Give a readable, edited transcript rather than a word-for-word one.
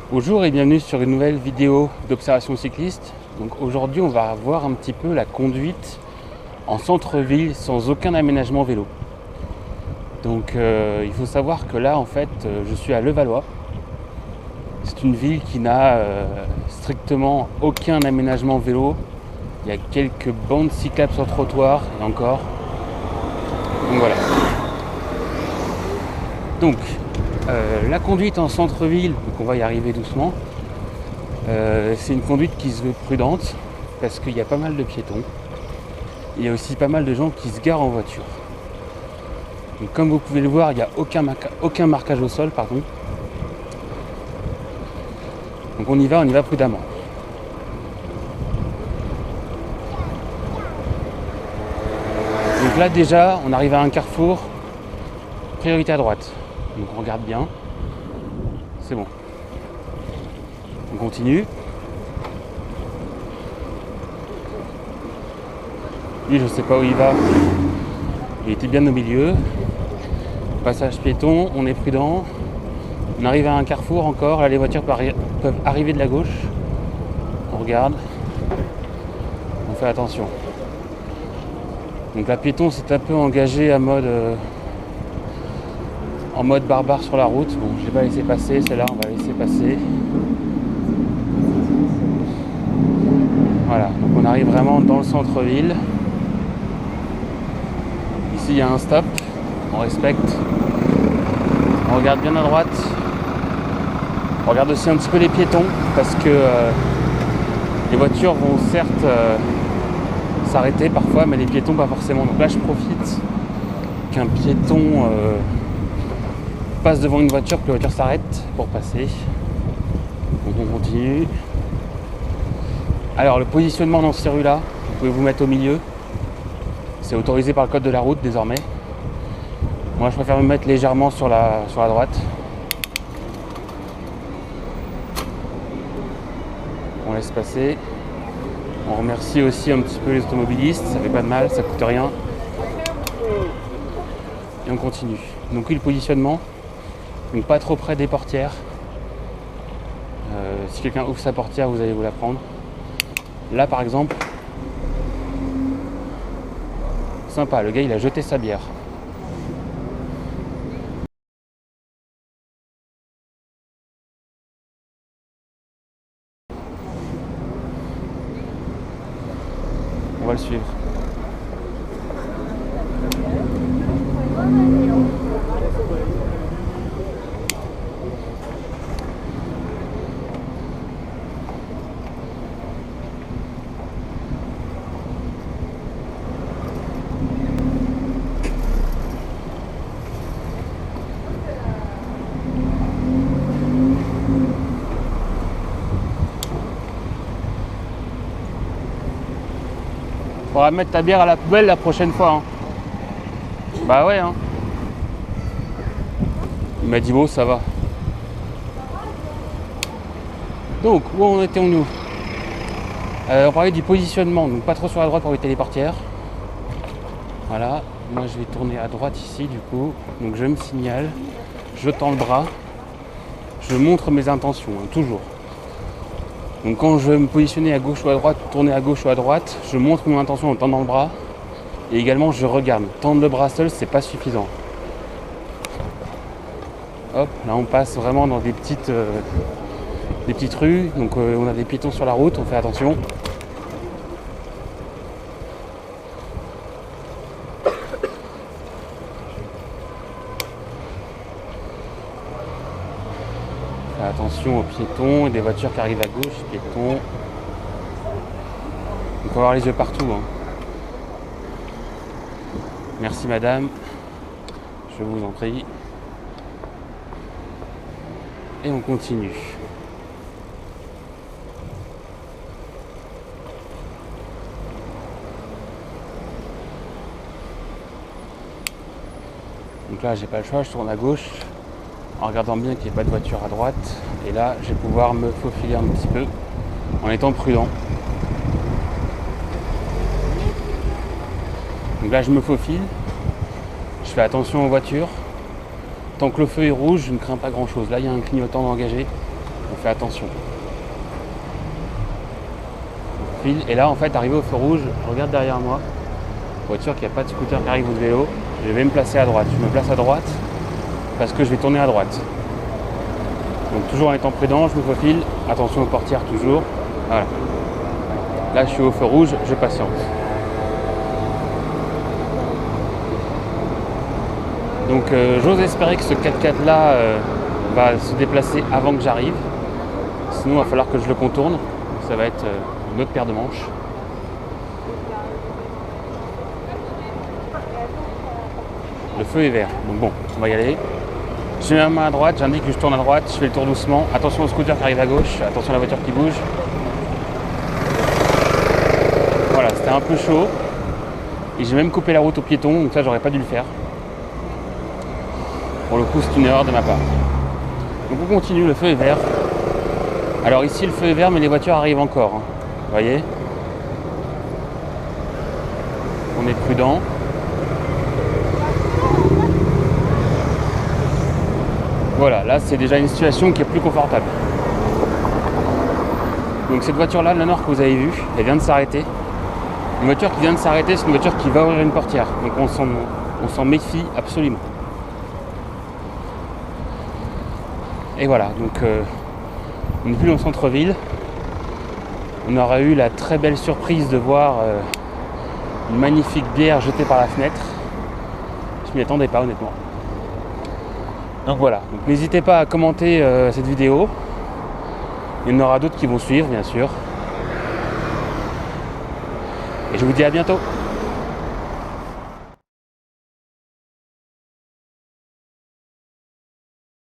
Bonjour et bienvenue sur une nouvelle vidéo d'observation cycliste. Donc aujourd'hui on va voir un petit peu la conduite en centre-ville sans aucun aménagement vélo. Donc il faut savoir que là en fait je suis à Levallois. C'est une ville qui n'a strictement aucun aménagement vélo. Il y a quelques bandes cyclables sur trottoir et encore. Donc voilà. Donc la conduite en centre-ville, donc on va y arriver doucement, c'est une conduite qui se veut prudente parce qu'il y a pas mal de piétons. Il y a aussi pas mal de gens qui se garent en voiture. Donc, comme vous pouvez le voir, il n'y a aucun marquage au sol, pardon. Donc on y va prudemment. Donc là déjà, on arrive à un carrefour, priorité à droite. Donc on regarde bien. C'est bon. On continue. Lui, je sais pas où il va. Il était bien au milieu. Passage piéton, on est prudent. On arrive à un carrefour encore. Là, les voitures peuvent arriver de la gauche. On regarde. On fait attention. Donc la piéton s'est un peu engagée en mode barbare sur la route. Bon, je vais pas laisser passer. Celle-là, on va laisser passer. Voilà. Donc on arrive vraiment dans le centre-ville. Ici, il y a un stop. On respecte. On regarde bien à droite. On regarde aussi un petit peu les piétons parce que les voitures vont certes s'arrêter parfois, mais les piétons pas forcément. Donc là, je profite qu'un piéton passe devant une voiture, que la voiture s'arrête pour passer. Donc on continue. Alors le positionnement dans ces rues-là, vous pouvez vous mettre au milieu. C'est autorisé par le code de la route désormais. Moi, je préfère me mettre légèrement sur la droite. On laisse passer. On remercie aussi un petit peu les automobilistes. Ça fait pas de mal, ça coûte rien. Et on continue. Donc oui, le positionnement. Donc pas trop près des portières. Si quelqu'un ouvre sa portière, vous allez vous la prendre. Là, par exemple, sympa, le gars, il a jeté sa bière. On va le suivre. Faudra mettre ta bière à la poubelle la prochaine fois. Hein. Bah ouais. Hein. Il m'a dit bon, ça va. Donc, où on était nous on parlait du positionnement, donc pas trop sur la droite pour éviter les portières. Voilà, moi je vais tourner à droite ici du coup. Donc je me signale, je tends le bras, je montre mes intentions, hein, toujours. Donc quand je veux me positionner à gauche ou à droite, tourner à gauche ou à droite, je montre mon intention en tendant le bras. Et également je regarde. Tendre le bras seul, c'est pas suffisant. Hop, là on passe vraiment dans des petites rues. Donc on a des piétons sur la route, on fait attention. Attention aux piétons et des voitures qui arrivent à gauche, piétons. Donc on va avoir les yeux partout. Hein. Merci madame, je vous en prie. Et on continue. Donc là j'ai pas le choix, je tourne à gauche. En regardant bien qu'il n'y ait pas de voiture à droite. Et là, je vais pouvoir me faufiler un petit peu en étant prudent. Donc là, je me faufile. Je fais attention aux voitures. Tant que le feu est rouge, je ne crains pas grand chose. Là, il y a un clignotant engagé. on fait attention. On file, et là en fait arrivé au feu rouge, regarde derrière moi, pour être sûr qu'il n'y a pas de scooter qui arrive ou de vélo, je vais me placer à droite. Je me place à droite parce que je vais tourner à droite. Donc toujours en étant prudent, je me faufile, attention aux portières toujours. Voilà. Là je suis au feu rouge, je patiente. Donc j'ose espérer que ce 4x4 là va se déplacer avant que j'arrive. Sinon il va falloir que je le contourne. Ça va être une autre paire de manches. Le feu est vert, donc bon, on va y aller. Je mets ma main à droite, j'indique que je tourne à droite, je fais le tour doucement. Attention au scooter qui arrive à gauche, attention à la voiture qui bouge. Voilà, c'était un peu chaud. Et j'ai même coupé la route aux piétons, donc ça j'aurais pas dû le faire. Pour le coup, c'est une erreur de ma part. Donc on continue, le feu est vert. Alors ici, le feu est vert, mais les voitures arrivent encore. Hein. Vous voyez ? On est prudent. Voilà, là c'est déjà une situation qui est plus confortable. Donc cette voiture-là, la Nord que vous avez vue, elle vient de s'arrêter. Une voiture qui vient de s'arrêter, c'est une voiture qui va ouvrir une portière. Donc on s'en méfie absolument. Et voilà, donc on n'est plus dans le centre-ville. On aura eu la très belle surprise de voir une magnifique bière jetée par la fenêtre. Je m'y attendais pas honnêtement. Donc voilà, donc n'hésitez pas à commenter cette vidéo. Il y en aura d'autres qui vont suivre bien sûr. Et je vous dis à bientôt.